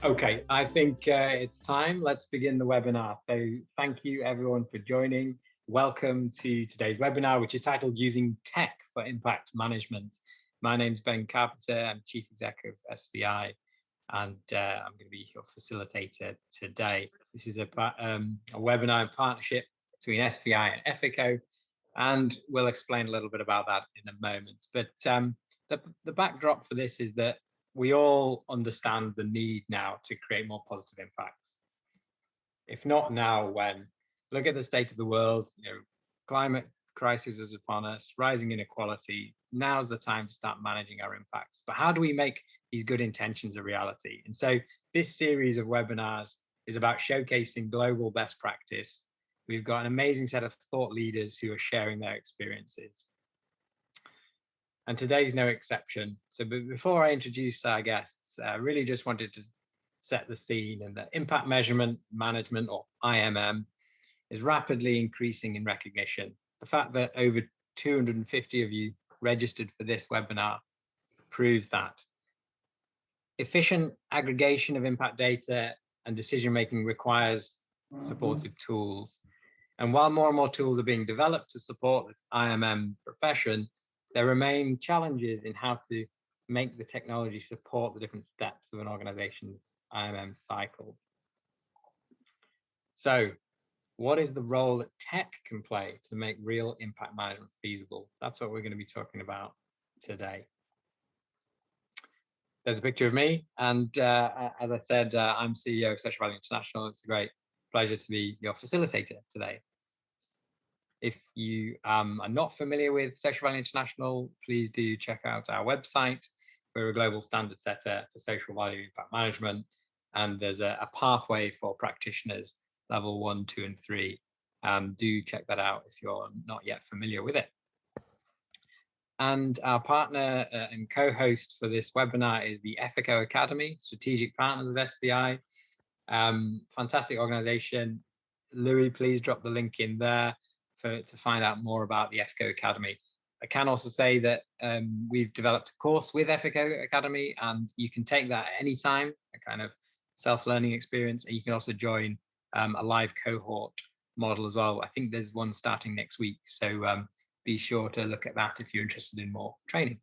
Okay, I think it's time. Let's begin the webinar. So thank you everyone for joining. Welcome to today's webinar, which is titled Using Tech for Impact Management. My name's Ben Carpenter. I'm Chief Exec of SBI, and I'm going to be your facilitator today. This is a webinar in partnership between SBI and Efiko, and we'll explain a little bit about that in a moment. But the backdrop for this is that we all understand the need now to create more positive impacts. If not now, when? Look at the state of the world. Climate crisis is upon us, rising inequality. Now's the time to start managing our impacts. But how do we make these good intentions a reality? And so this series of webinars is about showcasing global best practice. We've got an amazing set of thought leaders who are sharing their experiences. And today's no exception. So before I introduce our guests, I really just wanted to set the scene, and that impact measurement management, or IMM, is rapidly increasing in recognition. The fact that over 250 of you registered for this webinar proves that. Efficient aggregation of impact data and decision-making requires supportive tools. And while more and more tools are being developed to support the IMM profession, there remain challenges in how to make the technology support the different steps of an organization's IMM cycle. So, what is the role that tech can play to make real impact management feasible? That's what we're going to be talking about today. There's a picture of me, and as I said, I'm CEO of Social Value International. It's a great pleasure to be your facilitator today. If you are not familiar with Social Value International, please do check out our website. We're a global standard setter for social value impact management, and there's a pathway for practitioners, level 1, 2, and 3. Do check that out if you're not yet familiar with it. And our partner and co-host for this webinar is the Efiko.Academy, strategic partners of SBI. Fantastic organization. Louis, please drop the link in there to find out more about the Efiko.Academy. I can also say that we've developed a course with Efiko.Academy, and you can take that at any time, a kind of self-learning experience, and you can also join a live cohort model as well. I think there's one starting next week, so be sure to look at that if you're interested in more training.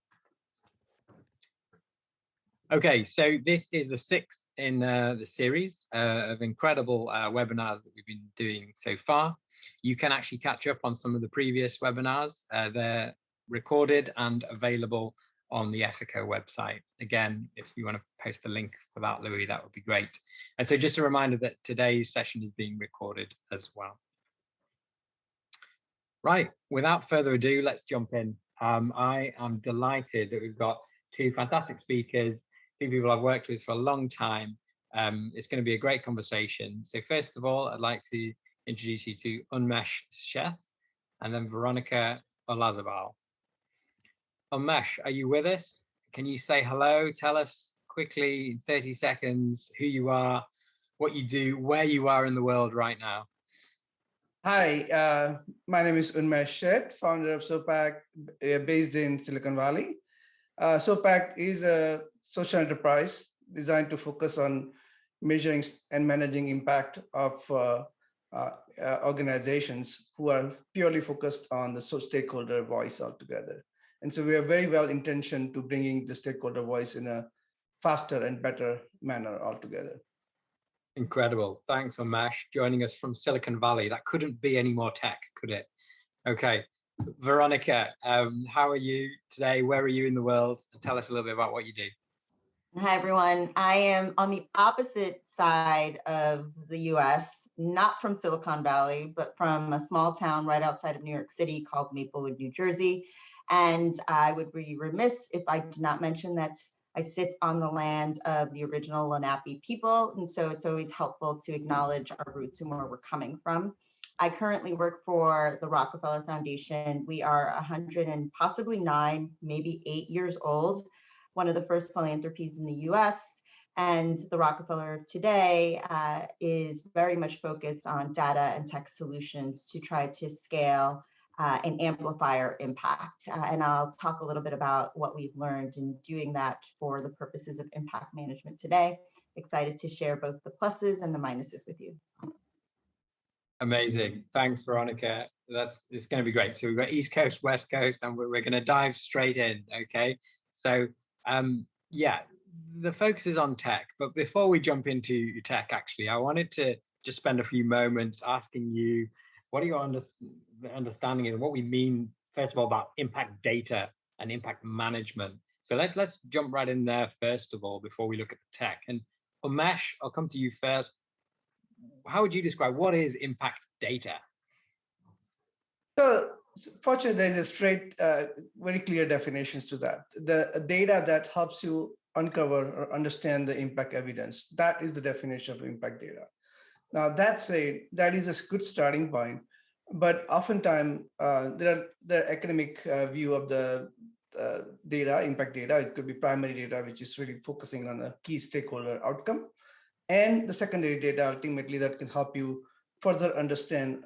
Okay, so this is the 6th in the series of incredible webinars that we've been doing so far. You can actually catch up on some of the previous webinars. They're recorded and available on the Efiko website. Again, if you want to post the link for that, Louis, that would be great. And so just a reminder that today's session is being recorded as well. Right, without further ado, let's jump in. I am delighted that we've got two fantastic speakers, two people I've worked with for a long time. It's going to be a great conversation. So first of all, I'd like to introduce you to Unmesh Sheth and then Veronica Olazabal. Unmesh, are you with us? Can you say hello? Tell us quickly in 30 seconds who you are, what you do, where you are in the world right now. Hi, my name is Unmesh Sheth, founder of Sopak, based in Silicon Valley. Sopak is a social enterprise designed to focus on measuring and managing impact of organizations who are purely focused on the stakeholder voice altogether. And so we are very well intentioned to bringing the stakeholder voice in a faster and better manner altogether. Incredible. Thanks, Unmesh, joining us from Silicon Valley. That couldn't be any more tech, could it? Okay. Veronica, how are you today? Where are you in the world? Tell us a little bit about what you do. Hi, everyone. I am on the opposite side of the US, not from Silicon Valley, but from a small town right outside of New York City called Maplewood, New Jersey. And I would be remiss if I did not mention that I sit on the land of the original Lenape people. And so it's always helpful to acknowledge our roots and where we're coming from. I currently work for the Rockefeller Foundation. We are 100 and possibly 9, maybe 8 years old, one of the first philanthropies in the US. And the Rockefeller today is very much focused on data and tech solutions to try to scale and amplify our impact. And I'll talk a little bit about what we've learned in doing that for the purposes of impact management today. Excited to share both the pluses and the minuses with you. Amazing. Thanks, Veronica. It's going to be great. So we've got East Coast, West Coast, and we're going to dive straight in. Okay. So yeah, the focus is on tech. But before we jump into tech, actually, I wanted to just spend a few moments asking you, what are your understanding and what we mean, first of all, about impact data and impact management? So let's jump right in there, first of all, before we look at the tech. And Umesh, I'll come to you first. How would you describe what is impact data? So fortunately, there's a straight, very clear definitions to that. The data that helps you uncover or understand the impact evidence, that is the definition of impact data. Now that is a good starting point, but oftentimes there are academic view of the data, impact data. It could be primary data, which is really focusing on a key stakeholder outcome, and the secondary data ultimately that can help you further understand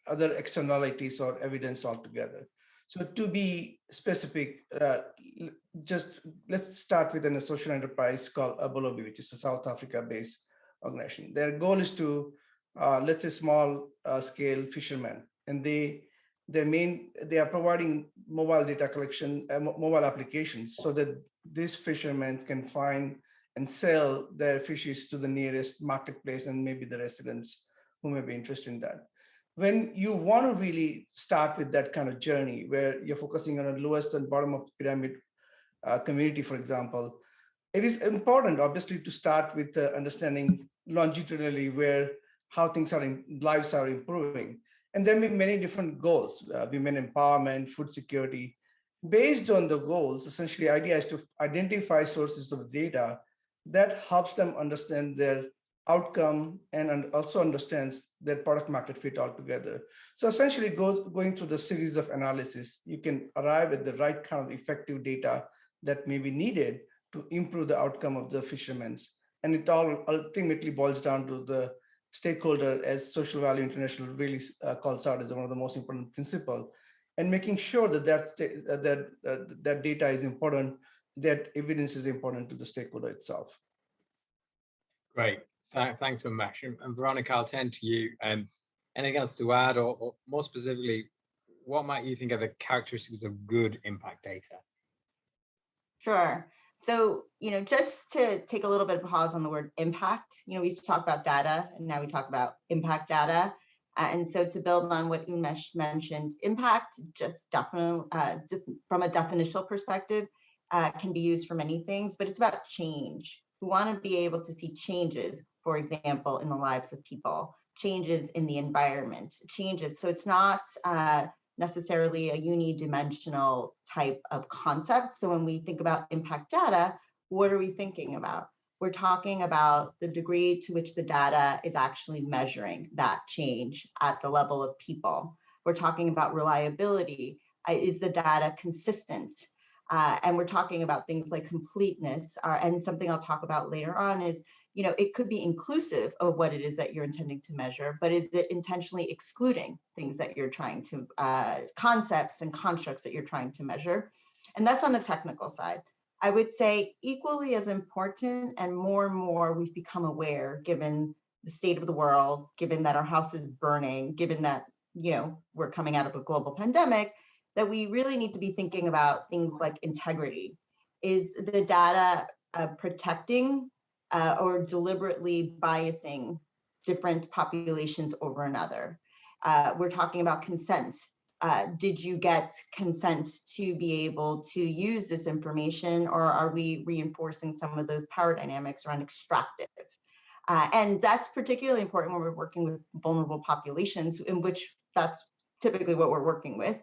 other externalities or evidence altogether. So to be specific, just let's start with a social enterprise called Abolobi, which is a South Africa-based organization. Their goal is to, let's say, small scale fishermen, and they are providing mobile data collection, mobile applications, so that these fishermen can find and sell their fishes to the nearest marketplace and maybe the residents who may be interested in that. When you want to really start with that kind of journey, where you're focusing on the lowest and bottom of the pyramid community, for example, it is important, obviously, to start with understanding longitudinally how things lives are improving. And there may be many different goals, women empowerment, food security. Based on the goals, essentially, the idea is to identify sources of data that helps them understand their outcome and also understands their product market fit altogether. So essentially going through the series of analysis, you can arrive at the right kind of effective data that may be needed to improve the outcome of the fishermen. And it all ultimately boils down to the stakeholder, as Social Value International really calls out as one of the most important principles, and making sure that data is important, that evidence is important to the stakeholder itself. Great. Thanks, Umesh. And Veronica, I'll turn to you. Anything else to add, or more specifically, what might you think are the characteristics of good impact data? Sure. So, just to take a little bit of a pause on the word impact, we used to talk about data, and now we talk about impact data. And so to build on what Umesh mentioned, impact just definitely, from a definitional perspective, can be used for many things, but it's about change. We want to be able to see changes, for example, in the lives of people, changes in the environment, changes. So it's not necessarily a unidimensional type of concept. So when we think about impact data, what are we thinking about? We're talking about the degree to which the data is actually measuring that change at the level of people. We're talking about reliability. Is the data consistent? And we're talking about things like completeness. And something I'll talk about later on is, it could be inclusive of what it is that you're intending to measure, but is it intentionally excluding things that you're trying to, concepts and constructs that you're trying to measure? And that's on the technical side. I would say equally as important, and more we've become aware, given the state of the world, given that our house is burning, given that, we're coming out of a global pandemic, that we really need to be thinking about things like integrity. Is the data protecting or deliberately biasing different populations over another? We're talking about consent. Did you get consent to be able to use this information, or are we reinforcing some of those power dynamics around extractive? And that's particularly important when we're working with vulnerable populations, in which that's typically what we're working with.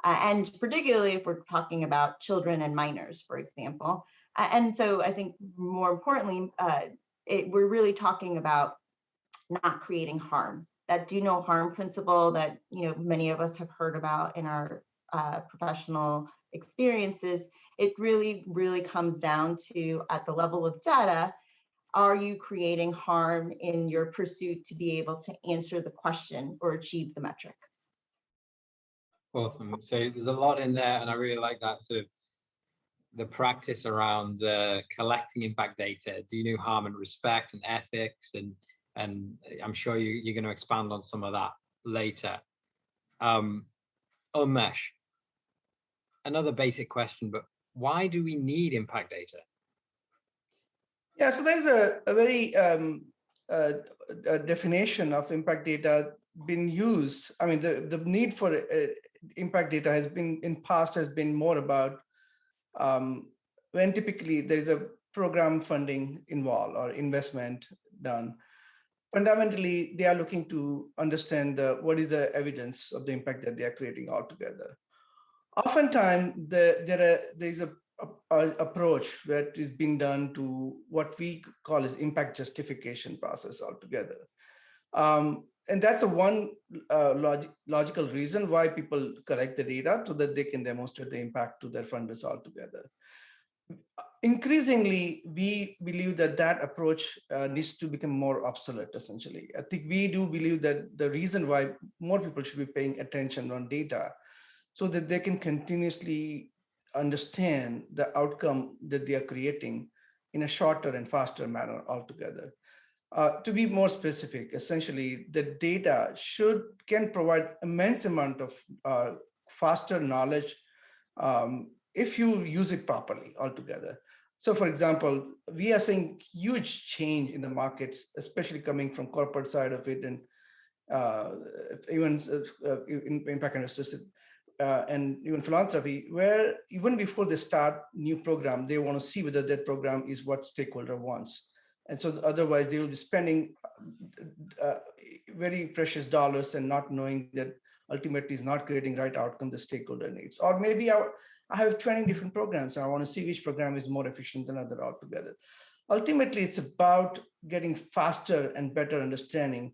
And particularly if we're talking about children and minors, for example. And so I think more importantly, we're really talking about not creating harm. That do no harm principle that many of us have heard about in our professional experiences, it really comes down to, at the level of data, are you creating harm in your pursuit to be able to answer the question or achieve the metric? Awesome. So there's a lot in there, and I really like that sort of the practice around collecting impact data, do no harm and respect and ethics, and I'm sure you're going to expand on some of that later. Unmesh, another basic question, but why do we need impact data? Yeah, so there's a very a definition of impact data been used. I mean, the need for impact data has been in past has been more about when typically there's a program funding involved or investment done. Fundamentally, they are looking to understand what is the evidence of the impact that they are creating altogether. Oftentimes, there's a approach that is being done to what we call as impact justification process altogether. And that's a one logical reason why people collect the data so that they can demonstrate the impact to their funders altogether. Increasingly, we believe that that approach needs to become more obsolete, essentially. I think we do believe that the reason why more people should be paying attention on data so that they can continuously understand the outcome that they are creating in a shorter and faster manner altogether. To be more specific, essentially, the data can provide immense amount of faster knowledge if you use it properly altogether. So, for example, we are seeing huge change in the markets, especially coming from corporate side of it, and even impact and assisted. And even philanthropy, where even before they start new program, they want to see whether that program is what stakeholder wants. And so otherwise they will be spending very precious dollars and not knowing that ultimately is not creating right outcome the stakeholder needs. Or maybe I have 20 different programs and I want to see which program is more efficient than other altogether. Ultimately, it's about getting faster and better understanding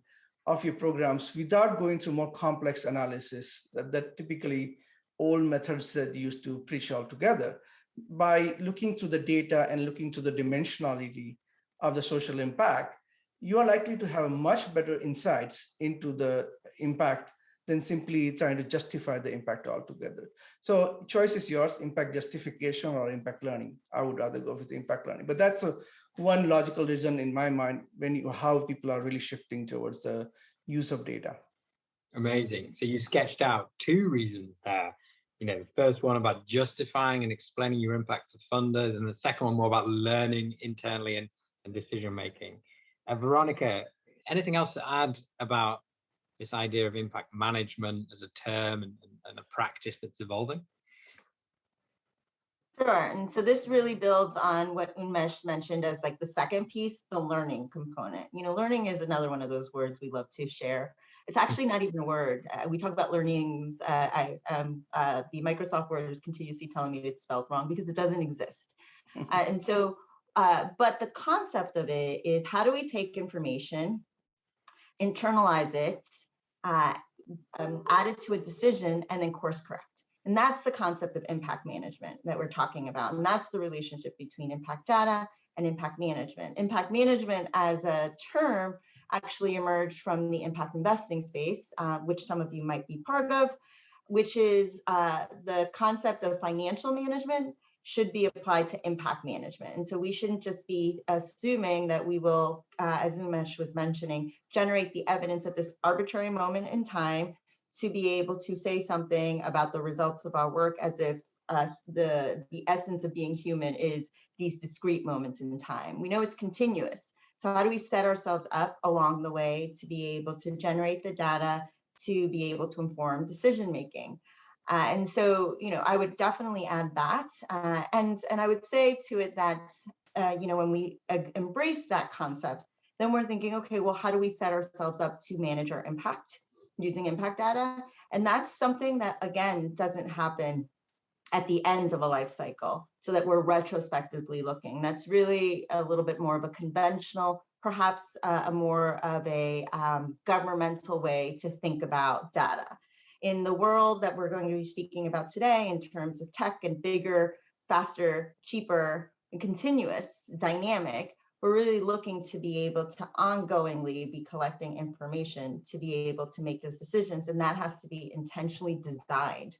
of your programs without going through more complex analysis that typically old methods that used to preach altogether. By looking through the data and looking to the dimensionality of the social impact, you are likely to have much better insights into the impact than simply trying to justify the impact altogether. So choice is yours, impact justification or impact learning. I would rather go with impact learning, but that's one logical reason in my mind how people are really shifting towards the use of data. Amazing. So you sketched out two reasons there. The first one about justifying and explaining your impact to funders, and the second one more about learning internally and decision making. Veronica, anything else to add about this idea of impact management as a term and a practice that's evolving? Sure. And so this really builds on what Unmesh mentioned as like the second piece, the learning component. Learning is another one of those words we love to share. It's actually not even a word. We talk about learnings. The Microsoft Word is continuously telling me it's spelled wrong because it doesn't exist. And so, but the concept of it is, how do we take information, internalize it, add it to a decision, and then course correct? And that's the concept of impact management that we're talking about. And that's the relationship between impact data and impact management. Impact management as a term actually emerged from the impact investing space, which some of you might be part of, which is the concept of financial management should be applied to impact management. And so we shouldn't just be assuming that we will, as Umesh was mentioning, generate the evidence at this arbitrary moment in time to be able to say something about the results of our work as if the essence of being human is these discrete moments in time. We know it's continuous. So how do we set ourselves up along the way to be able to generate the data, to be able to inform decision-making? And so, I would definitely add that. And I would say to it that, when we embrace that concept, then we're thinking, okay, well, how do we set ourselves up to manage our impact using impact data? And that's something that, again, doesn't happen at the end of a life cycle so that we're retrospectively looking. That's really a little bit more of a conventional, perhaps a more of a governmental way to think about data. In the world that we're going to be speaking about today in terms of tech and bigger, faster, cheaper, and continuous, dynamic, we're really looking to be able to ongoingly be collecting information to be able to make those decisions. And that has to be intentionally designed.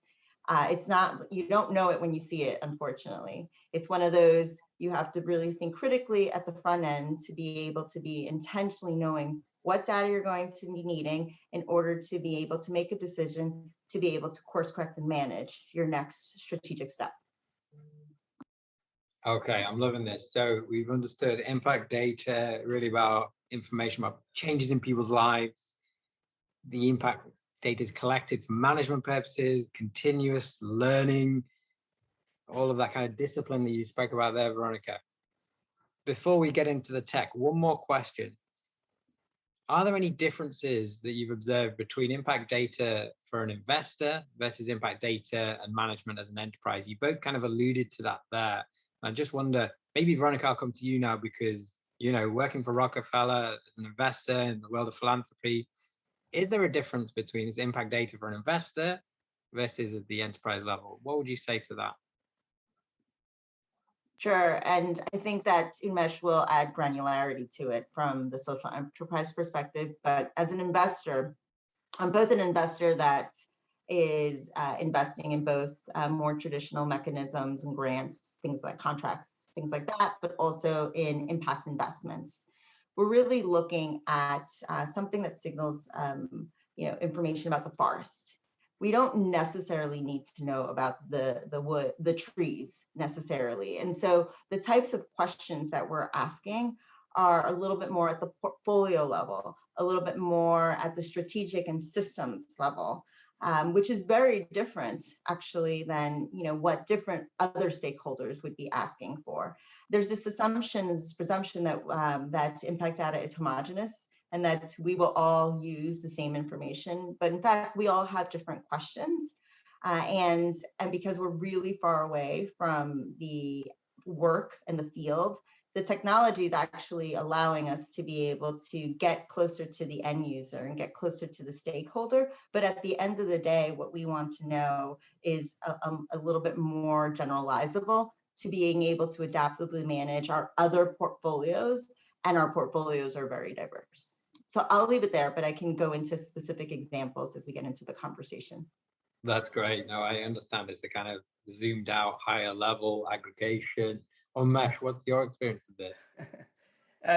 It's not, you don't know it when you see it, unfortunately. It's one of those, you have to really think critically at the front end to be able to be intentionally knowing what data you're going to be needing in order to be able to make a decision, to be able to course correct and manage your next strategic step. Okay, I'm loving this. So we've understood impact data, really about information about changes in people's lives. The impact data is collected for management purposes, continuous learning, all of that kind of discipline that you spoke about there, Veronica. Before we get into the tech, one more question. Are there any differences that you've observed between impact data for an investor versus impact data and management as an enterprise? You both kind of alluded to that there. I just wonder, maybe Veronica, I'll come to you now because, you know, working for Rockefeller as an investor in the world of philanthropy, is there a difference between this impact data for an investor versus at the enterprise level? What would you say to that? Sure, and I think that Umesh will add granularity to it from the social enterprise perspective, but as an investor, I'm both an investor that is investing in both more traditional mechanisms and grants, things like contracts, things like that, but also in impact investments. We're really looking at something that signals information about the forest. We don't necessarily need to know about the wood, the trees necessarily. And so the types of questions that we're asking are a little bit more at the portfolio level, a little bit more at the strategic and systems level, which is very different actually than what different other stakeholders would be asking for. There's this assumption, this presumption that that impact data is homogeneous and that we will all use the same information. But in fact, we all have different questions. And because we're really far away from the work and the field, the technology is actually allowing us to be able to get closer to the end user and get closer to the stakeholder. But at the end of the day, what we want to know is a little bit more generalizable to being able to adaptively manage our other portfolios, and our portfolios are very diverse. So I'll leave it there, but I can go into specific examples as we get into the conversation. That's great. No, I understand it's a kind of zoomed out, higher level aggregation. Umesh, what's your experience of this?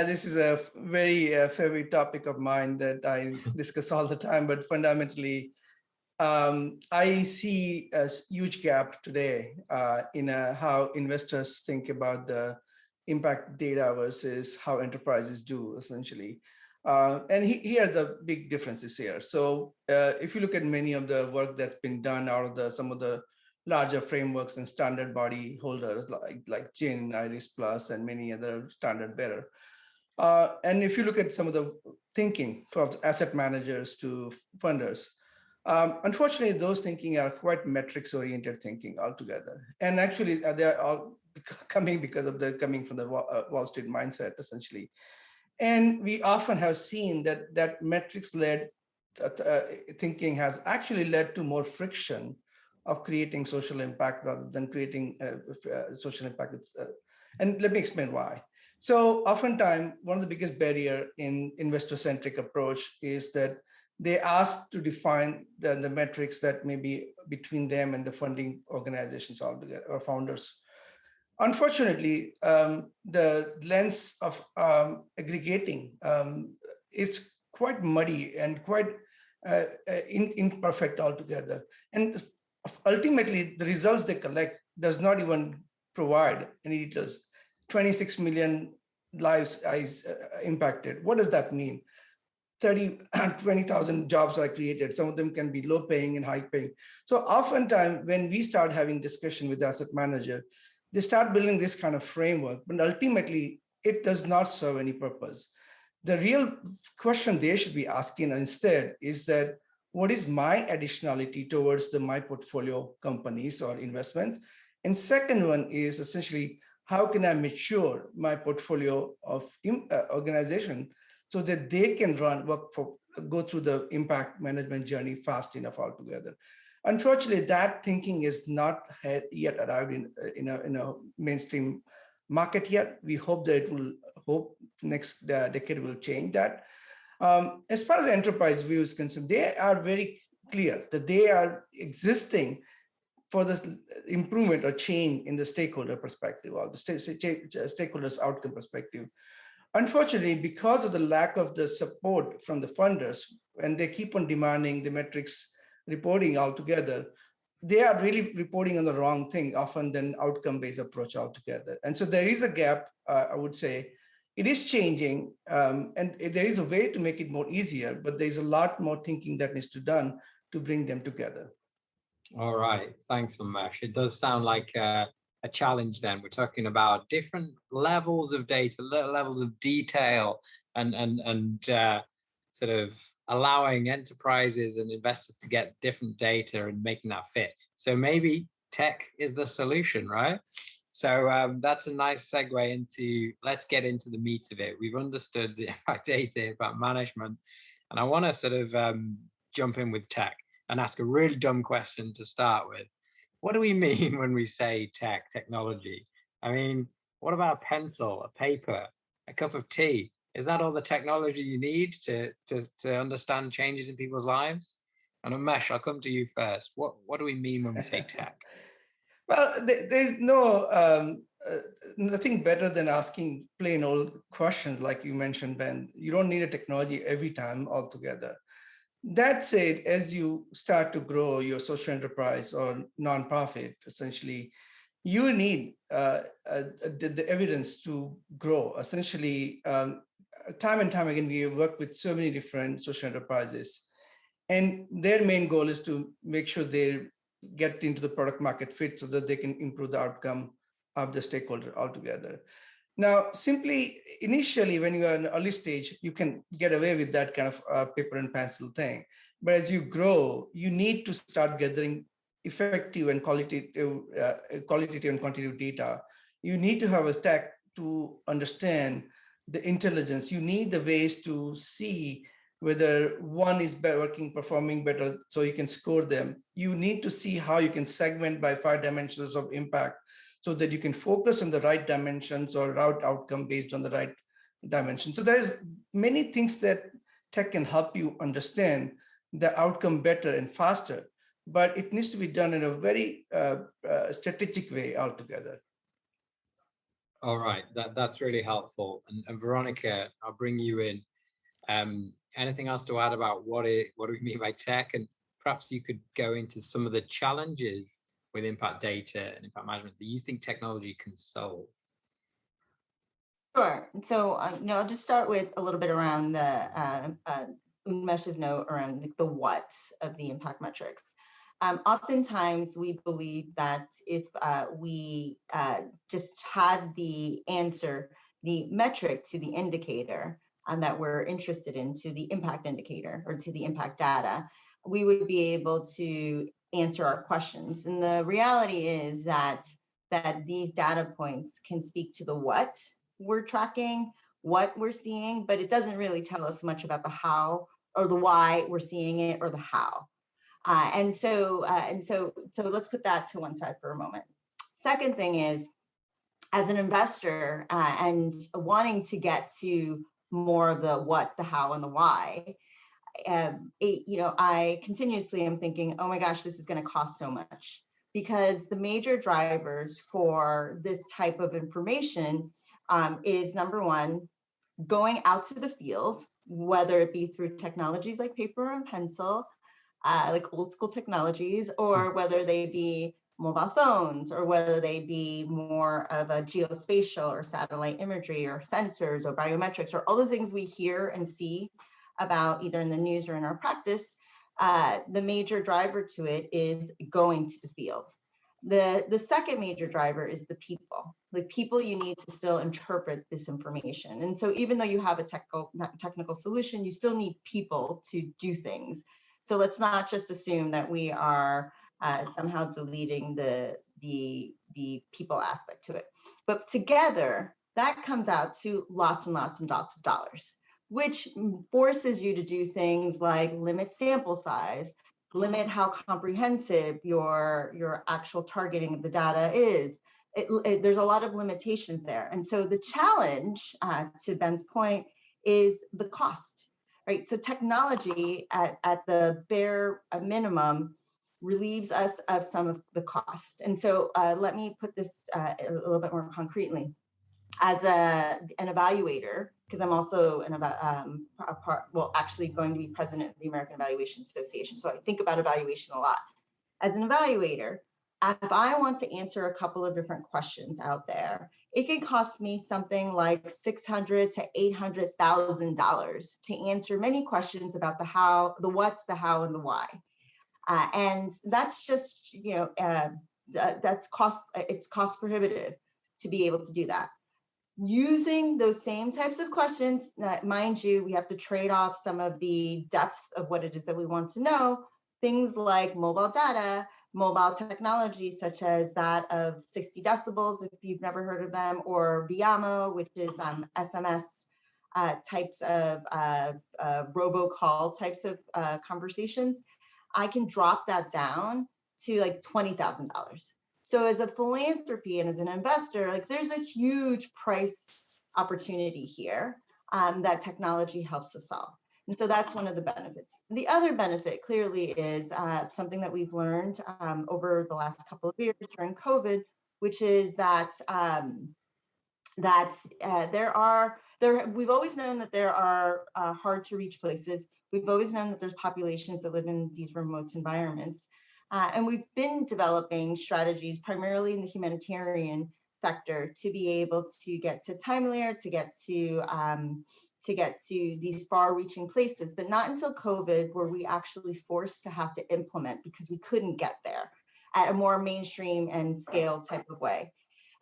This is a very favorite topic of mine that I discuss all the time, but fundamentally, I see a huge gap today in how investors think about the impact data versus how enterprises do, essentially. And here are the big differences here. So if you look at many of the work that's been done out of some of the larger frameworks and standard body holders like GIN, IRIS Plus, and many other standard bearer. And if you look at some of the thinking from asset managers to funders, unfortunately, those thinking are quite metrics-oriented thinking altogether. And actually, they're all coming from the Wall Street mindset, essentially. And we often have seen that metrics-led thinking has actually led to more friction of creating social impact rather than creating social impact. And let me explain why. So oftentimes, one of the biggest barrier in investor-centric approach is that they ask to define the metrics that may be between them and the funding organizations altogether, or founders. Unfortunately, the lens of aggregating is quite muddy and quite imperfect altogether. And ultimately, the results they collect does not even provide any details. 26 million lives impacted. What does that mean? 20,000 jobs are created. Some of them can be low paying and high paying. So oftentimes when we start having discussion with the asset manager, they start building this kind of framework, but ultimately it does not serve any purpose. The real question they should be asking instead is that, what is my additionality towards my portfolio companies or investments? And second one is essentially, how can I mature my portfolio of organization so that they can go through the impact management journey fast enough altogether? Unfortunately, that thinking is not yet arrived in a mainstream market yet. We hope that it will hope next decade will change that. As far as the enterprise view is concerned, they are very clear that they are existing for this improvement or change in the stakeholder perspective or the stakeholders outcome perspective. Unfortunately, because of the lack of the support from the funders, and they keep on demanding the metrics reporting altogether, they are really reporting on the wrong thing, often than outcome-based approach altogether. And so there is a gap, I would say. It is changing, and there is a way to make it more easier, but there's a lot more thinking that needs to be done to bring them together. All right, thanks, Umesh. It does sound like a challenge then. We're talking about different levels of data, levels of detail, and sort of allowing enterprises and investors to get different data and making that fit. So maybe tech is the solution, right? So that's a nice segue into, let's get into the meat of it. We've understood the impact data, impact management, and I want to sort of jump in with tech and ask a really dumb question to start with. What do we mean when we say technology? I mean, what about a pencil, a paper, a cup of tea? Is that all the technology you need to understand changes in people's lives? And Umesh, I'll come to you first. What do we mean when we say tech? Well, there's nothing better than asking plain old questions like you mentioned, Ben. You don't need a technology every time altogether. That said, as you start to grow your social enterprise or nonprofit, essentially, you need the evidence to grow. Essentially, time and time again, we work with so many different social enterprises, and their main goal is to make sure they get into the product market fit so that they can improve the outcome of the stakeholder altogether. Now, simply initially, when you are in the early stage, you can get away with that kind of paper and pencil thing. But as you grow, you need to start gathering effective and qualitative and quantitative data. You need to have a tech to understand the intelligence. You need the ways to see whether one is performing better so you can score them. You need to see how you can segment by 5 dimensions of impact so that you can focus on the right dimensions or route outcome based on the right dimension. So there's many things that tech can help you understand the outcome better and faster, but it needs to be done in a very strategic way altogether. All right, that's really helpful. And Veronica, I'll bring you in. Anything else to add about what do we mean by tech? And perhaps you could go into some of the challenges with impact data and impact management that you think technology can solve. Sure. So, I'll just start with a little bit around the Umesh's note around the what of the impact metrics. Oftentimes, we believe that if we just had the answer, the metric to the indicator that we're interested in, to the impact indicator or to the impact data, we would be able to answer our questions. And the reality is that these data points can speak to the what we're tracking, what we're seeing, but it doesn't really tell us much about the how or the why we're seeing it or the how. And so let's put that to one side for a moment. Second thing is, as an investor and wanting to get to more of the what, the how, and the why, I continuously am thinking, oh my gosh, this is going to cost so much, because the major drivers for this type of information is, number one, going out to the field, whether it be through technologies like paper and pencil, like old school technologies, or whether they be mobile phones, or whether they be more of a geospatial or satellite imagery or sensors or biometrics or all the things we hear and see about either in the news or in our practice. The major driver to it is going to the field. The second major driver is the people. The people you need to still interpret this information. And so even though you have a technical solution, you still need people to do things. So let's not just assume that we are somehow deleting the people aspect to it. But together, that comes out to lots and lots and lots of dollars, which forces you to do things like limit sample size, limit how comprehensive your actual targeting of the data is, there's a lot of limitations there. And so the challenge, to Ben's point, is the cost, right? So technology at the bare minimum relieves us of some of the cost. And so let me put this a little bit more concretely. As an evaluator, because I'm also actually going to be president of the American Evaluation Association. So I think about evaluation a lot. As an evaluator, if I want to answer a couple of different questions out there, it can cost me something like $600,000 to $800,000 to answer many questions about the how, the what, the how, and the why. And that's just, that's cost. It's cost prohibitive to be able to do that. Using those same types of questions, mind you, we have to trade off some of the depth of what it is that we want to know. Things like mobile data, mobile technology, such as that of 60 decibels, if you've never heard of them, or Viamo, which is SMS types of robocall types of conversations. I can drop that down to like $20,000. So as a philanthropy and as an investor, like there's a huge price opportunity here that technology helps us solve. And so that's one of the benefits. The other benefit clearly is something that we've learned over the last couple of years during COVID, which is that we've always known that there are hard to reach places. We've always known that there's populations that live in these remote environments. And we've been developing strategies primarily in the humanitarian sector to be able to get to time layer, to get to these far-reaching places, but not until COVID were we actually forced to have to implement because we couldn't get there at a more mainstream and scale type of way.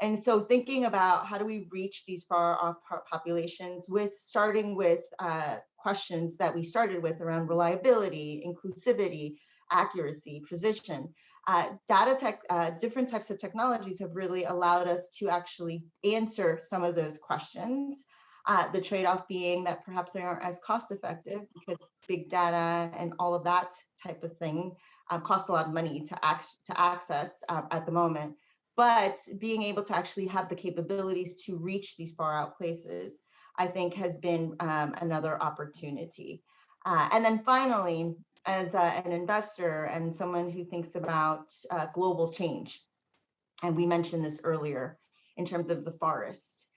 And so thinking about how do we reach these far off populations starting with questions that we started with around reliability, inclusivity, accuracy, precision. Different types of technologies have really allowed us to actually answer some of those questions. The trade-off being that perhaps they aren't as cost effective because big data and all of that type of thing cost a lot of money to access at the moment. But being able to actually have the capabilities to reach these far out places, I think has been another opportunity. And then finally, as an investor and someone who thinks about global change, and we mentioned this earlier in terms of the forest,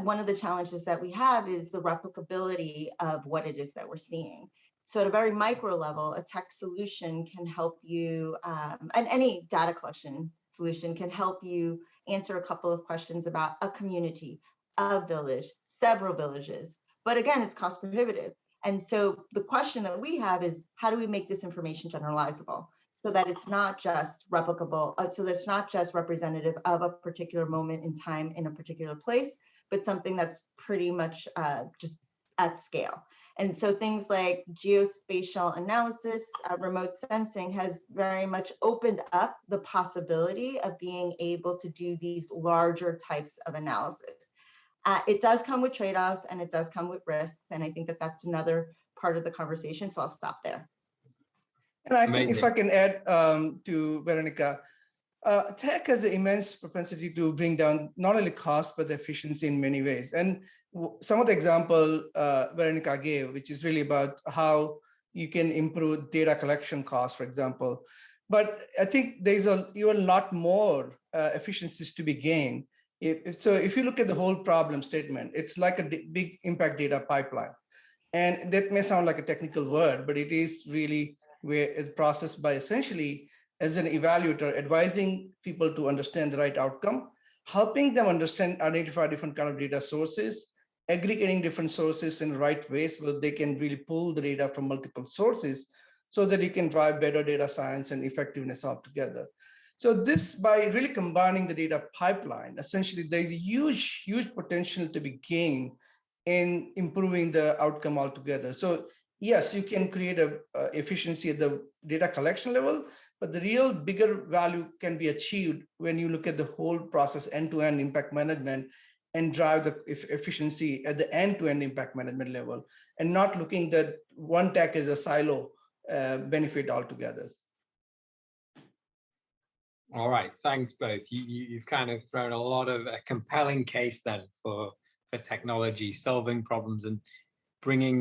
one of the challenges that we have is the replicability of what it is that we're seeing. So at a very micro level, a tech solution can help you, and any data collection solution can help you answer a couple of questions about a community, a village, several villages. But again, it's cost prohibitive. And so the question that we have is, how do we make this information generalizable so that it's not just replicable, so that's not just representative of a particular moment in time in a particular place, but something that's pretty much just at scale. And so things like geospatial analysis, remote sensing has very much opened up the possibility of being able to do these larger types of analysis. It does come with trade-offs and it does come with risks. And I think that that's another part of the conversation. So I'll stop there. And I think if I can add to Veronica, tech has an immense propensity to bring down not only cost, but the efficiency in many ways. And some of the example Veronica gave, which is really about how you can improve data collection costs, for example. But I think there's even a lot more efficiencies to be gained. If you look at the whole problem statement, it's like a big impact data pipeline. And that may sound like a technical word, but it is really where it's processed by essentially as an evaluator, advising people to understand the right outcome, helping them understand, identify different kind of data sources, aggregating different sources in the right way so that they can really pull the data from multiple sources so that you can drive better data science and effectiveness altogether. So this, by really combining the data pipeline, essentially there's a huge, huge potential to be gained in improving the outcome altogether. So yes, you can create a efficiency at the data collection level, but the real bigger value can be achieved when you look at the whole process, end-to-end impact management, and drive the efficiency at the end-to-end impact management level, and not looking that one tech is a silo benefit altogether. All right, thanks both. You've kind of thrown a lot of a compelling case then for technology solving problems and bringing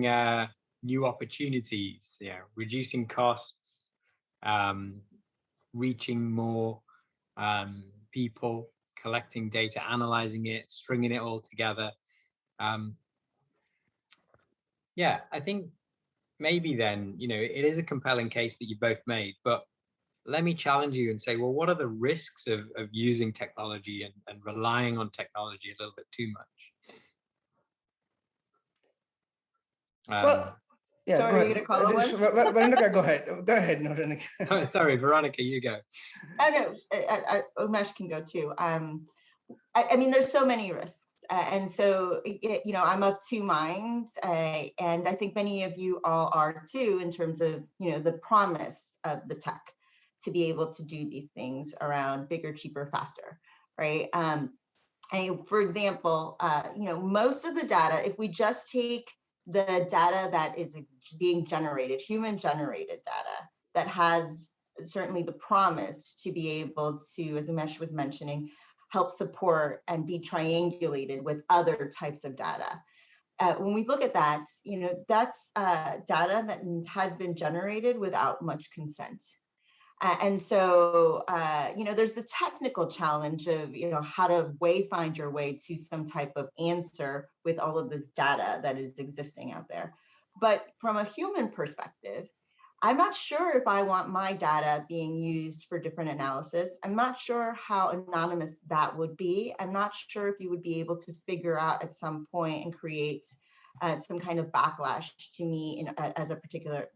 new opportunities. Yeah, reducing costs, um, reaching more people, collecting data, analyzing it, stringing it all together. Um, yeah, I think maybe then, it is a compelling case that you both made, but let me challenge you and say, well, what are the risks of using technology and relying on technology a little bit too much? Well, yeah, So go are you ahead. going to call it one? Veronica, go ahead. Go ahead, no, Veronica. Sorry, Veronica, you go. Oh, no, Umesh can go too. I mean, there's so many risks. And so, I'm of two minds. And I think many of you all are too, in terms of, the promise of the tech to be able to do these things around bigger, cheaper, faster, right? For example, most of the data, if we just take the data that is being generated, human generated data that has certainly the promise to be able to, as Umesh was mentioning, help support and be triangulated with other types of data. When we look at that, that's data that has been generated without much consent. And so, there's the technical challenge of, how to find your way to some type of answer with all of this data that is existing out there. But from a human perspective, I'm not sure if I want my data being used for different analysis. I'm not sure how anonymous that would be. I'm not sure if you would be able to figure out at some point and create some kind of backlash to me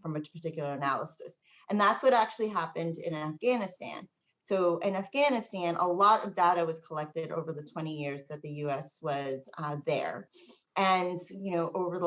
from a particular analysis. And that's what actually happened in Afghanistan. So in Afghanistan, a lot of data was collected over the 20 years that the US was there. And, over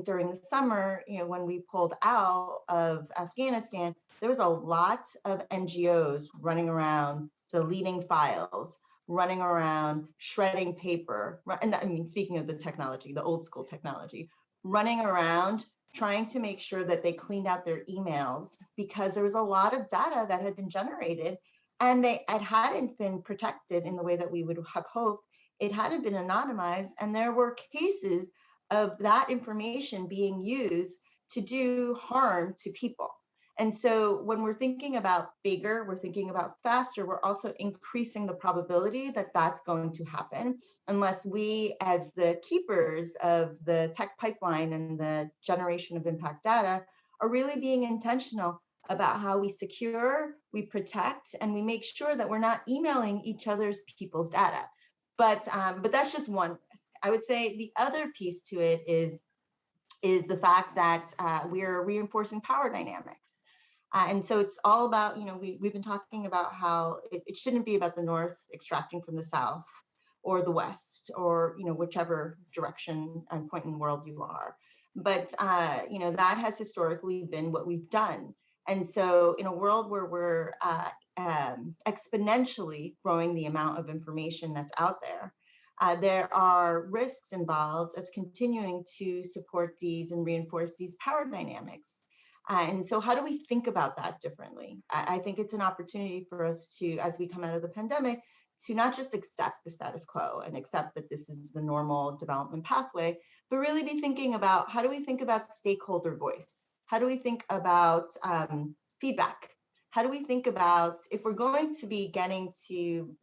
during the summer, when we pulled out of Afghanistan, there was a lot of NGOs running around deleting files, running around shredding paper. And I mean, speaking of the technology, the old school technology, running around trying to make sure that they cleaned out their emails, because there was a lot of data that had been generated and it hadn't been protected in the way that we would have hoped. It hadn't been anonymized, and there were cases of that information being used to do harm to people. And so when we're thinking about bigger, we're thinking about faster, we're also increasing the probability that that's going to happen unless we, as the keepers of the tech pipeline and the generation of impact data, are really being intentional about how we secure, we protect, and we make sure that we're not emailing each other's people's data. But that's just one risk. I would say the other piece to it is the fact that we're reinforcing power dynamics. And so it's all about, we've been talking about how it shouldn't be about the North extracting from the South or the West or, whichever direction and point in the world you are. But, that has historically been what we've done. And so in a world where we're exponentially growing the amount of information that's out there, there are risks involved of continuing to support these and reinforce these power dynamics. And so how do we think about that differently? I think it's an opportunity for us to, as we come out of the pandemic, to not just accept the status quo and accept that this is the normal development pathway, but really be thinking about how do we think about stakeholder voice? How do we think about feedback? How do we think about, if we're going to be getting to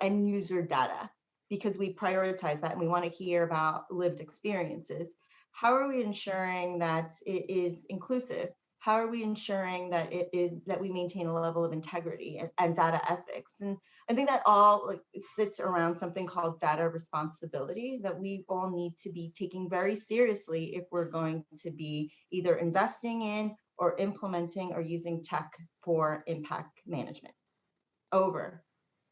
end user data, because we prioritize that and we want to hear about lived experiences, how are we ensuring that it is inclusive? How are we ensuring that that we maintain a level of integrity and data ethics? And I think that all sits around something called data responsibility that we all need to be taking very seriously if we're going to be either investing in or implementing or using tech for impact management. Over.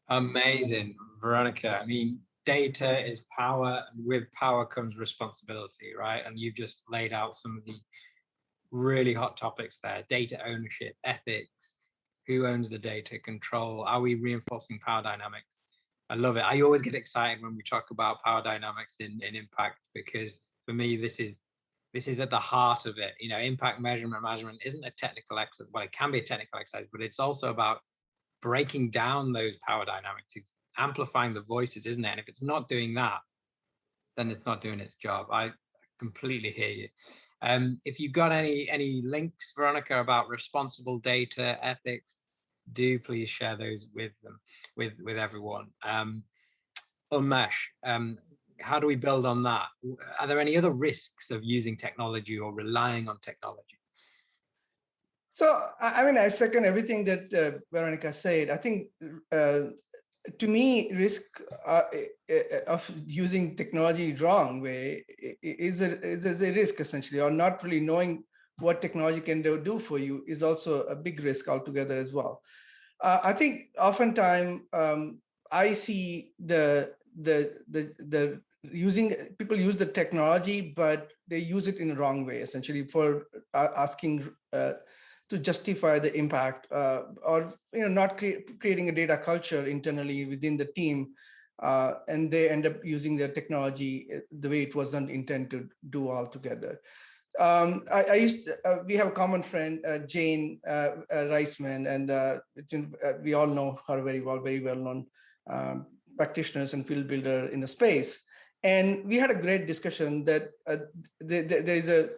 Amazing, Veronica. I mean, data is power, and with power comes responsibility, right? And you've just laid out some of the really hot topics there: data ownership, ethics, who owns the data, control. Are we reinforcing power dynamics? I love it. I always get excited when we talk about power dynamics in impact, because for me, this is at the heart of it. Impact management isn't a technical exercise. Well, it can be a technical exercise, but it's also about breaking down those power dynamics, it's amplifying the voices, isn't it? And if it's not doing that, then it's not doing its job. I completely hear you. If you've got any links, Veronica, about responsible data ethics, do please share those with them, with everyone. Unmesh, how do we build on that? Are there any other risks of using technology or relying on technology? So, I mean, I second everything that Veronica said. I think, to me, risk of using technology wrong way is a risk, essentially, or not really knowing what technology can do for you is also a big risk altogether as well. I think oftentimes I see the people use the technology, but they use it in the wrong way, essentially, for asking to justify the impact, or not creating a data culture internally within the team, and they end up using their technology the way it wasn't intended to do altogether. We have a common friend, Jane Reisman, and we all know her very well-known practitioners and field builder in the space. And we had a great discussion that there is a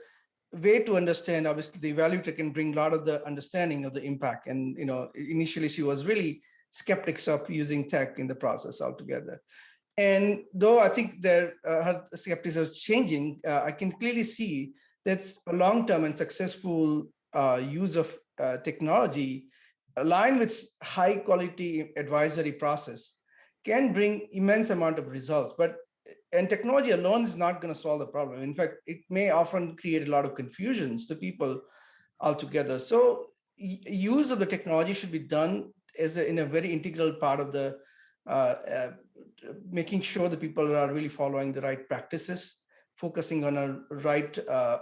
way to understand. Obviously, the evaluator can bring a lot of the understanding of the impact. And initially, she was really skeptics of using tech in the process altogether. And though I think that her skepticism is changing, I can clearly see that a long-term and successful use of technology aligned with high-quality advisory process can bring immense amount of results. And technology alone is not going to solve the problem. In fact, it may often create a lot of confusions to people altogether. So use of the technology should be done in a very integral part of the making sure that people are really following the right practices, focusing on a right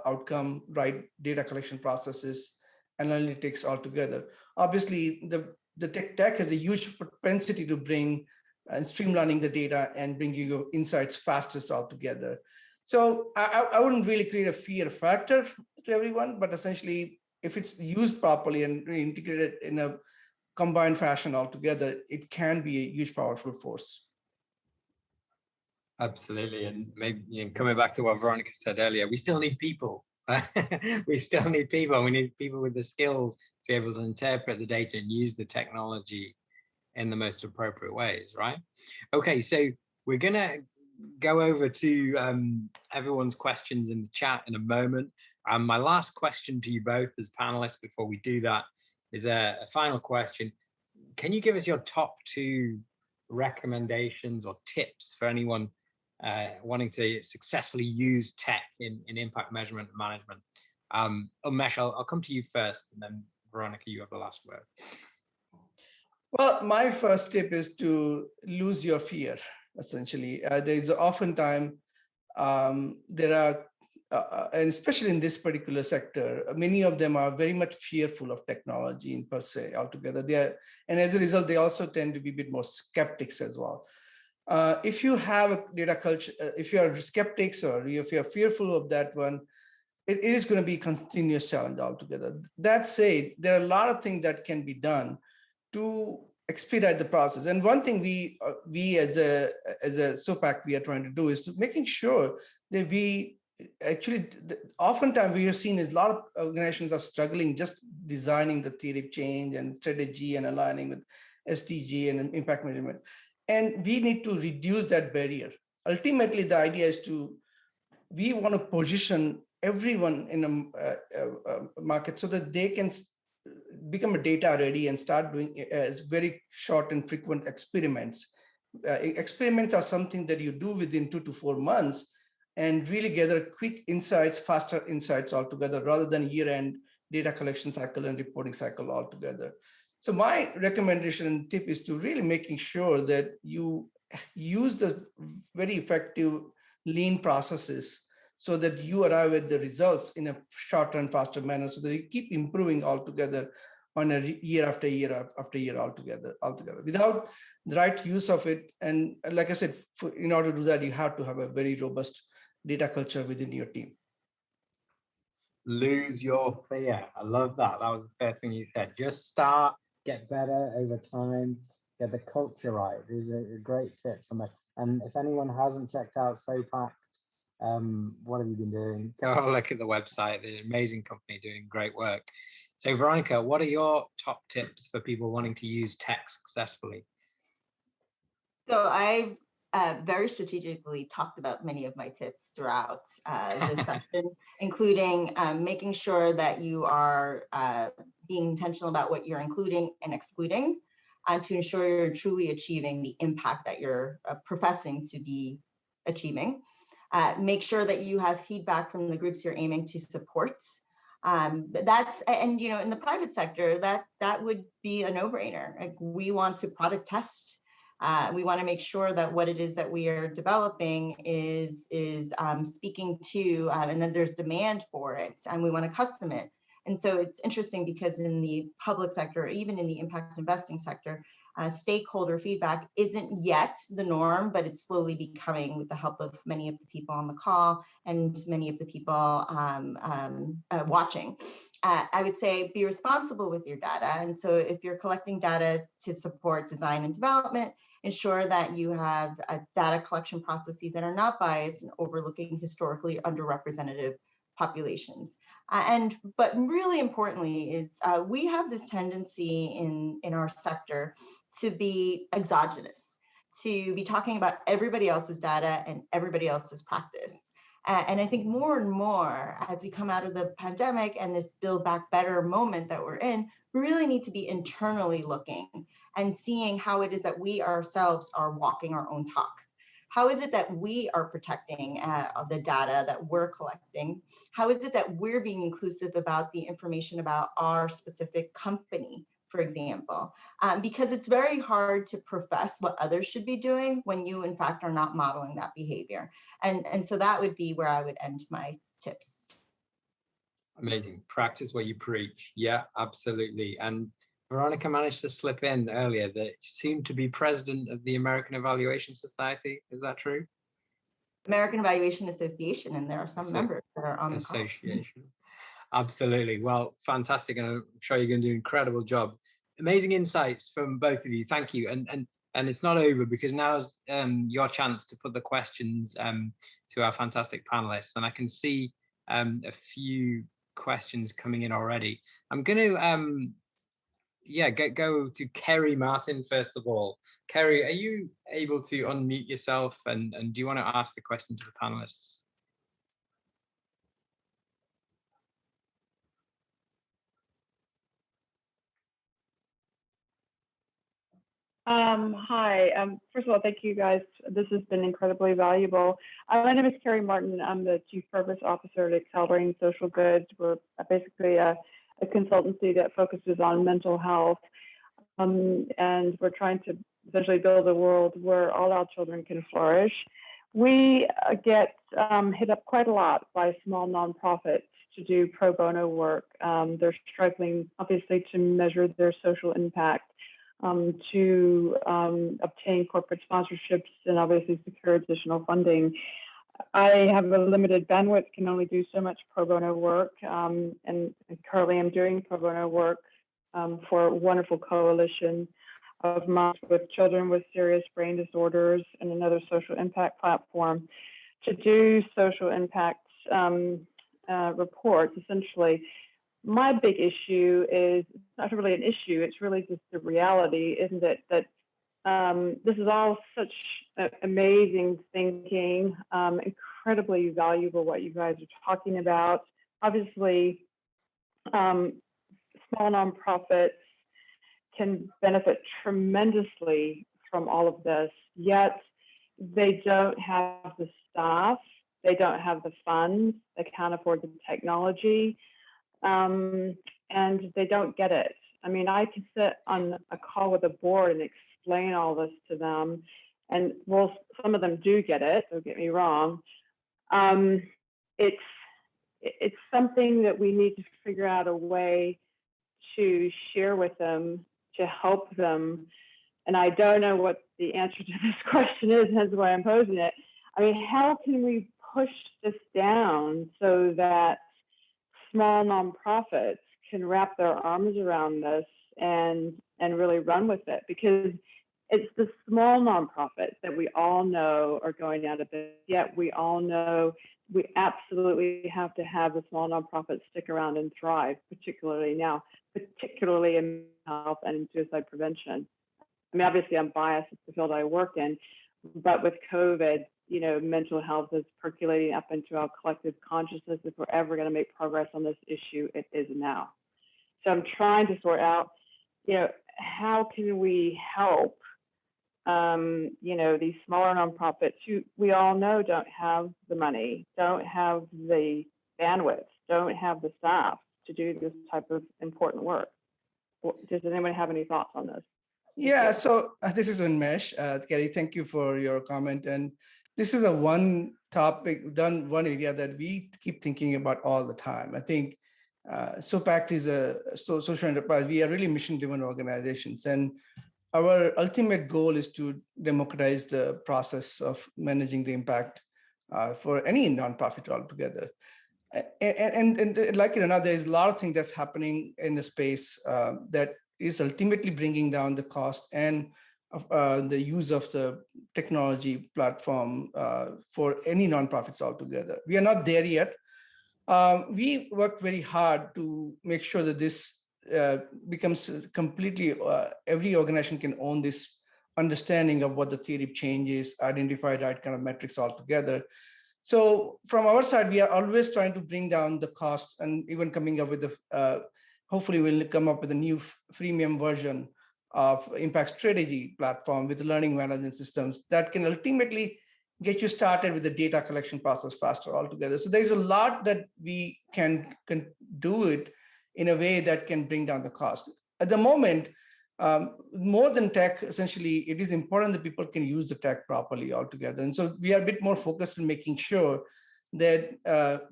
outcome, right data collection processes, analytics altogether. Obviously, the tech has a huge propensity to bring and streamlining the data and bringing you insights faster altogether. So I wouldn't really create a fear factor to everyone, but essentially, if it's used properly and really integrated in a combined fashion altogether, it can be a huge, powerful force. Absolutely. And maybe coming back to what Veronica said earlier, we still need people. We still need people. We need people with the skills to be able to interpret the data and use the technology in the most appropriate ways, right? Okay, so we're gonna go over to everyone's questions in the chat in a moment. My last question to you both as panelists before we do that is a final question. Can you give us your top 2 recommendations or tips for anyone wanting to successfully use tech in impact measurement and management? Umesh, I'll come to you first, and then Veronica, you have the last word. Well, my first tip is to lose your fear, essentially. There's oftentimes, there are, and especially in this particular sector, many of them are very much fearful of technology in per se altogether. And as a result, they also tend to be a bit more skeptics as well. If you have a data culture, if you are skeptics or if you're fearful of that one, it is going to be a continuous challenge altogether. That said, there are a lot of things that can be done to expedite the process. And one thing we as a Sopak we are trying to do is making sure that we actually, oftentimes we have seen is a lot of organizations are struggling just designing the theory of change and strategy and aligning with SDG and impact measurement. And we need to reduce that barrier. Ultimately, the idea is we want to position everyone in a market so that they can become a data ready and start doing very short and frequent experiments. Experiments are something that you do within 2 to 4 months and really gather quick insights, faster insights altogether, rather than year-end data collection cycle and reporting cycle altogether. So my recommendation and tip is to really making sure that you use the very effective lean processes so that you arrive at the results in a shorter and faster manner, so that you keep improving altogether on a year after year after year altogether. Without the right use of it, and like I said, in order to do that, you have to have a very robust data culture within your team. Lose your fear. I love that. That was the first thing you said. Just start, get better over time, get the culture right. These are great tips on that. And if anyone hasn't checked out Sopak, what have you been doing? Go have a look at the website. They're an amazing company doing great work. So Veronica, what are your top tips for people wanting to use tech successfully? So I've very strategically talked about many of my tips throughout this session, including making sure that you are being intentional about what you're including and excluding to ensure you're truly achieving the impact that you're professing to be achieving. Make sure that you have feedback from the groups you're aiming to support. That's, and you know, in the private sector, that would be a no-brainer. Like, we want to product test. We want to make sure that what it is that we are developing is speaking to, and then there's demand for it, and we want to custom it. And so it's interesting because in the public sector, or even in the impact investing sector, stakeholder feedback isn't yet the norm, but it's slowly becoming with the help of many of the people on the call and many of the people watching. I would say be responsible with your data. And so if you're collecting data to support design and development, ensure that you have data collection processes that are not biased and overlooking historically underrepresented populations. But really importantly is we have this tendency in our sector to be exogenous, to be talking about everybody else's data and everybody else's practice. And I think more and more as we come out of the pandemic and this Build Back Better moment that we're in, we really need to be internally looking and seeing how it is that we ourselves are walking our own talk. How is it that we are protecting the data that we're collecting? How is it that we're being inclusive about the information about our specific company, for example? Because it's very hard to profess what others should be doing when you, in fact, are not modeling that behavior. And so that would be where I would end my tips. Amazing. Practice what you preach. Yeah, absolutely. And Veronica managed to slip in earlier that you seemed to be president of the American Evaluation Society. Is that true? American Evaluation Association, and there are some members that are on the call. Association. Absolutely. Well, fantastic. And I'm sure you're going to do an incredible job. Amazing insights from both of you. Thank you. And it's not over, because now's your chance to put the questions to our fantastic panelists. And I can see a few questions coming in already. I'm going to go to Kerry Martin first of all. Kerry, are you able to unmute yourself and do you want to ask the question to the panelists? Hi. First of all, thank you guys. This has been incredibly valuable. My name is Kerry Martin. I'm the Chief Purpose Officer at Accelerating Social Good. We're basically a consultancy that focuses on mental health. And we're trying to essentially build a world where all our children can flourish. We get hit up quite a lot by small nonprofits to do pro bono work. They're struggling, obviously, to measure their social impact. To obtain corporate sponsorships and obviously secure additional funding. I have a limited bandwidth, can only do so much pro bono work, and currently I'm doing pro bono work for a wonderful coalition of moms with children with serious brain disorders and another social impact platform to do social impact reports, essentially. My big issue is not really an issue, it's really just the reality, isn't it? That this is all such amazing thinking, incredibly valuable what you guys are talking about. Obviously, small nonprofits can benefit tremendously from all of this, yet they don't have the staff, they don't have the funds, they can't afford the technology. And they don't get it. I mean, I can sit on a call with a board and explain all this to them, and well, some of them do get it, don't get me wrong. It's something that we need to figure out a way to share with them, to help them. And I don't know what the answer to this question is, hence why I'm posing it. I mean, how can we push this down so that small nonprofits can wrap their arms around this and and really run with it, because it's the small nonprofits that we all know are going out of business. Yet we all know we absolutely have to have the small nonprofits stick around and thrive, particularly now, particularly in health and in suicide prevention. I mean, obviously I'm biased, it's the field I work in, but with COVID, you know, mental health is percolating up into our collective consciousness. If we're ever going to make progress on this issue, it is now. So I'm trying to sort out, you know, how can we help, you know, these smaller nonprofits who we all know don't have the money, don't have the bandwidth, don't have the staff to do this type of important work. Does anyone have any thoughts on this? Yeah, so this is Unmesh. Kerry, thank you for your comment. And this is one area that we keep thinking about all the time. I think Pact is a social enterprise. We are really mission-driven organizations. And our ultimate goal is to democratize the process of managing the impact for any nonprofit altogether. And like it or not, there's a lot of things that's happening in the space that is ultimately bringing down the cost and the use of the technology platform for any nonprofits altogether. We are not there yet. We worked very hard to make sure that this becomes completely, every organization can own this understanding of what the theory of change is, identify the right kind of metrics altogether. So from our side, we are always trying to bring down the cost, and even coming up with the, hopefully we'll come up with a new freemium version of impact strategy platform with learning management systems that can ultimately get you started with the data collection process faster altogether. So there's a lot that we can do it in a way that can bring down the cost. At the moment, more than tech, essentially, it is important that people can use the tech properly altogether. And so we are a bit more focused on making sure that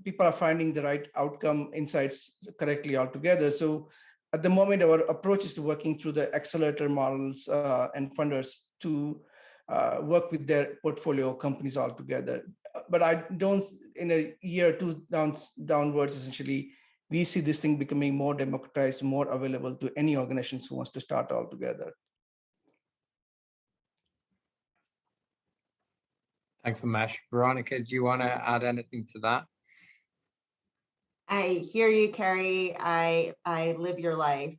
people are finding the right outcome insights correctly altogether. So at the moment, our approach is to working through the accelerator models and funders to work with their portfolio companies altogether. But I don't, in a year or two downwards, essentially, we see this thing becoming more democratized, more available to any organizations who wants to start altogether. Thanks, Umesh. Veronica, do you want to add anything to that? I hear you, Kerry. I live your life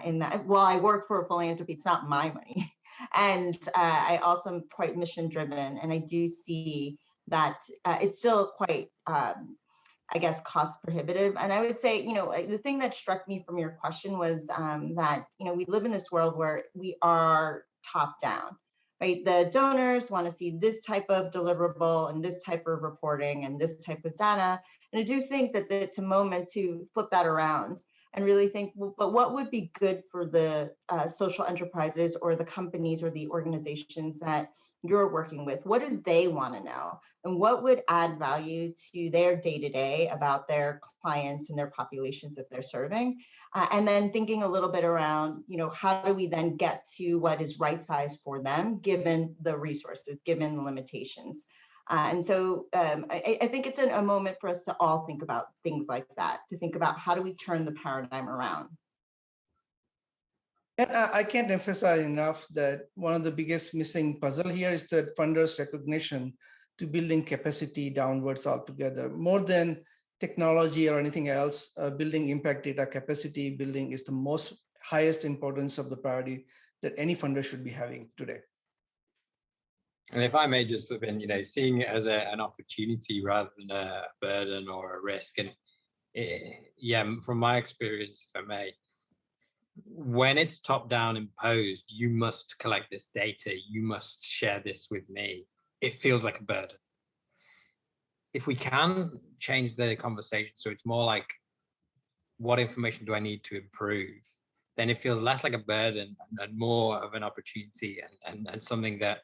in that. Well, I work for a philanthropy. It's not my money. And I also am quite mission driven. And I do see that it's still quite, I guess, cost prohibitive. And I would say, you know, the thing that struck me from your question was that, you know, we live in this world where we are top down, right? The donors want to see this type of deliverable and this type of reporting and this type of data. And I do think that it's a moment to flip that around and really think, well, but what would be good for the social enterprises or the companies or the organizations that you're working with? What do they want to know? And what would add value to their day-to-day about their clients and their populations that they're serving? And then thinking a little bit around, you know, how do we then get to what is right size for them, given the resources, given the limitations? And so I think it's a moment for us to all think about things like that, to think about how do we turn the paradigm around? And I can't emphasize enough that one of the biggest missing puzzle here is that funders' recognition to building capacity downwards altogether. More than technology or anything else, building impact data capacity building is the most highest importance of the priority that any funder should be having today. And if I may just have been, you know, seeing it as an opportunity rather than a burden or a risk. And yeah, from my experience, if I may, when it's top down imposed, you must collect this data, you must share this with me. It feels like a burden. If we can change the conversation so it's more like, what information do I need to improve? Then it feels less like a burden and more of an opportunity and something that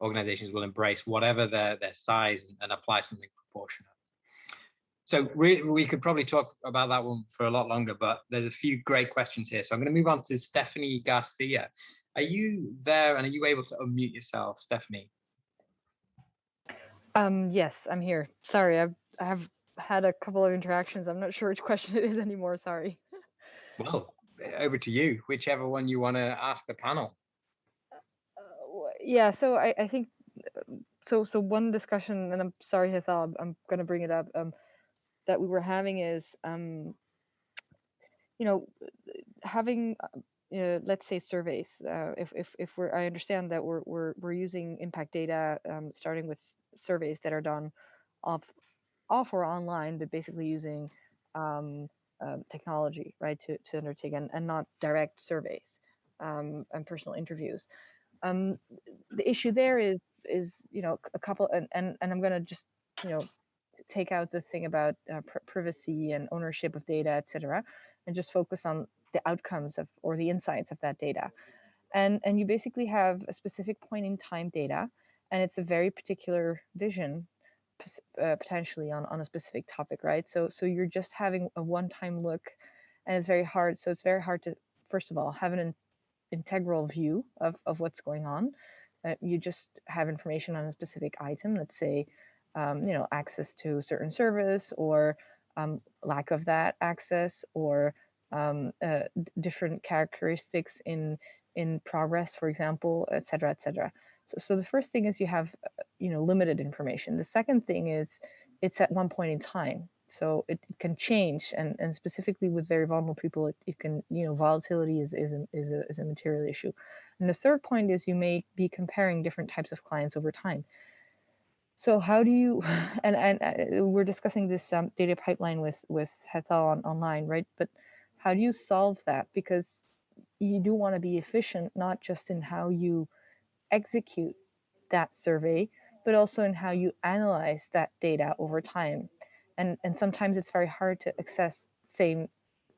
organizations will embrace, whatever their size, and apply something proportionate. So we could probably talk about that one for a lot longer, but there's a few great questions here. So I'm going to move on to Stephanie Garcia. Are you there and are you able to unmute yourself, Stephanie? Yes, I'm here. Sorry, I have had a couple of interactions. I'm not sure which question it is anymore. Sorry. Well, over to you, whichever one you want to ask the panel. Yeah, so I think so one discussion, and I'm sorry, Hithal, I'm going to bring it up, that we were having is having let's say surveys. If I understand that we're using impact data, starting with surveys that are done off or online, but basically using technology, right, to undertake and not direct surveys and personal interviews. The issue there is a couple, and I'm going to just take out the thing about privacy and ownership of data, etc., and just focus on the outcomes of or the insights of that data. And you basically have a specific point in time data, and it's a very particular vision potentially on a specific topic, right? So you're just having a one-time look, and it's very hard. So it's very hard to, first of all, have an integral view of what's going on. You just have information on a specific item, let's say, access to a certain service, or lack of that access, or different characteristics in progress, for example, et cetera, et cetera. So the first thing is you have limited information. The second thing is it's at one point in time, so it can change, and specifically with very vulnerable people, it can, volatility is a material issue. And the third point is you may be comparing different types of clients over time. So how do you, and we're discussing this data pipeline with Hethal online, right? But how do you solve that? Because you do want to be efficient, not just in how you execute that survey, but also in how you analyze that data over time. And sometimes it's very hard to access same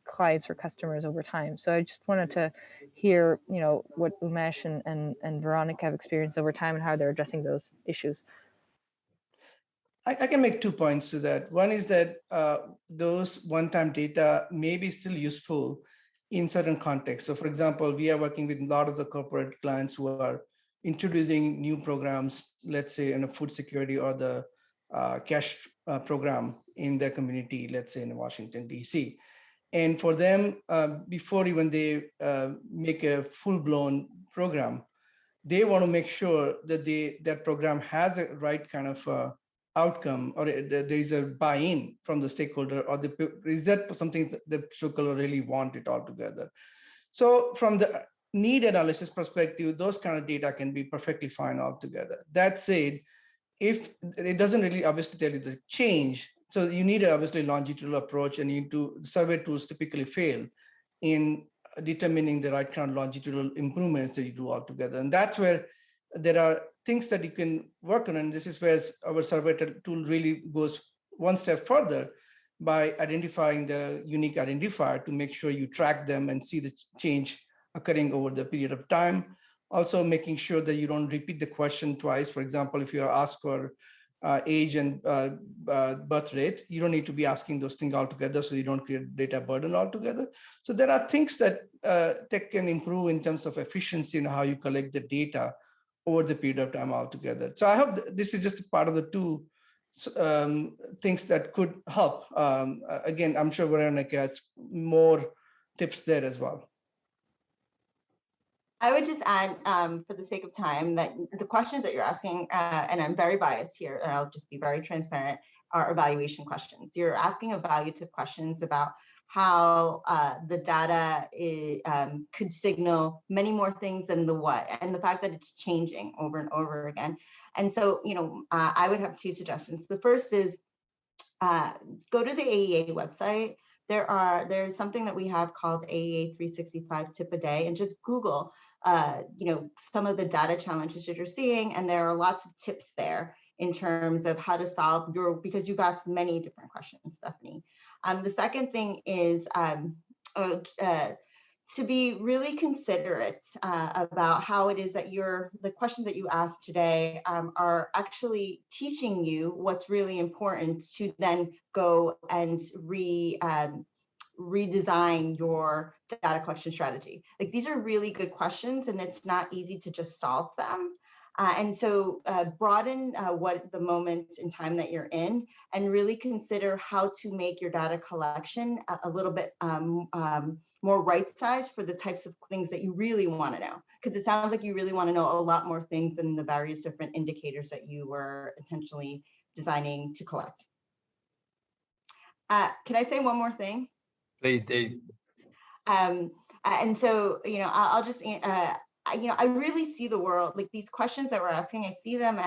clients or customers over time. So I just wanted to hear, what Umesh and Veronica have experienced over time and how they're addressing those issues. I can make 2 points to that. One is that those one-time data may be still useful in certain contexts. So for example, we are working with a lot of the corporate clients who are introducing new programs, let's say in a food security or the cash program in their community, let's say in Washington, DC. And for them, before even they make a full-blown program, they want to make sure that that program has a right kind of outcome, or there is a buy-in from the stakeholder, or is that something that the stakeholder really want it all together. So from the need analysis perspective, those kind of data can be perfectly fine altogether. That said, if it doesn't really obviously tell you the change, so you need obviously longitudinal approach, and survey tools typically fail in determining the right kind of longitudinal improvements that you do altogether. And that's where there are things that you can work on. And this is where our survey tool really goes one step further by identifying the unique identifier to make sure you track them and see the change occurring over the period of time. Also making sure that you don't repeat the question twice. For example, if you are asked for age and birth rate, you don't need to be asking those things altogether, so you don't create data burden altogether. So there are things that tech can improve in terms of efficiency and how you collect the data over the period of time altogether. So I hope this is just part of the two things that could help. Again, I'm sure Veronica has more tips there as well. I would just add, for the sake of time, that the questions that you're asking, and I'm very biased here, and I'll just be very transparent, are evaluation questions. You're asking evaluative questions about how the data could signal many more things than the what, and the fact that it's changing over and over again. And so, I would have two suggestions. The first is go to the AEA website. There's something that we have called AEA 365 tip a day, and just Google some of the data challenges that you're seeing, and there are lots of tips there in terms of how to solve because you've asked many different questions, Stephanie. The second thing is to be really considerate about how it is that the questions that you asked today are actually teaching you what's really important to then go and redesign your data collection strategy. Like, these are really good questions, and it's not easy to just solve them. And so broaden what the moment in time that you're in, and really consider how to make your data collection a little bit more more right-sized for the types of things that you really want to know. Because it sounds like you really want to know a lot more things than the various different indicators that you were intentionally designing to collect. Can I say one more thing? Please do. And so, I'll just, I really see the world, like these questions that we're asking, I see them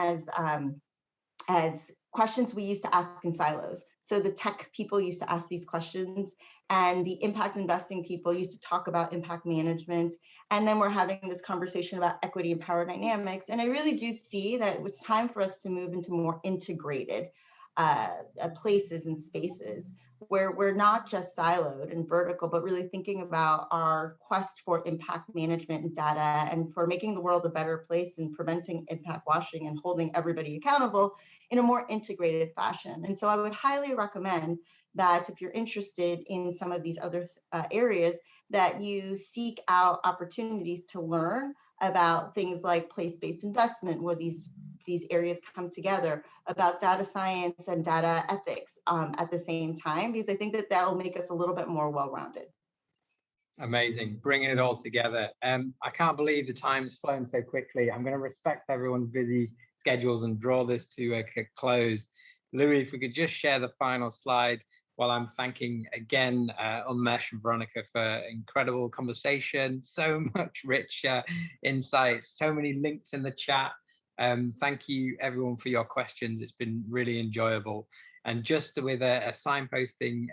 as questions we used to ask in silos. So the tech people used to ask these questions, and the impact investing people used to talk about impact management. And then we're having this conversation about equity and power dynamics. And I really do see that it's time for us to move into more integrated places and spaces where we're not just siloed and vertical, but really thinking about our quest for impact management and data, and for making the world a better place and preventing impact washing and holding everybody accountable in a more integrated fashion. And so I would highly recommend that if you're interested in some of these other areas, that you seek out opportunities to learn about things like place-based investment, where these areas come together, about data science and data ethics at the same time, because I think that will make us a little bit more well-rounded. Amazing, bringing it all together. I can't believe the time's flown so quickly. I'm going to respect everyone's busy schedules and draw this to a close. Louis, if we could just share the final slide, while I'm thanking again Unmesh and Veronica for incredible conversation, so much rich insights, so many links in the chat. Thank you everyone for your questions. It's been really enjoyable. And just with a signposting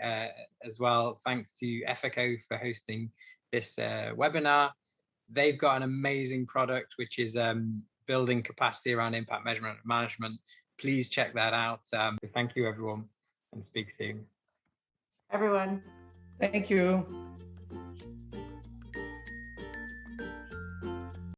as well, thanks to Efiko for hosting this webinar. They've got an amazing product, which is building capacity around impact measurement and management. Please check that out. Thank you everyone, and speak soon. Everyone. Thank you.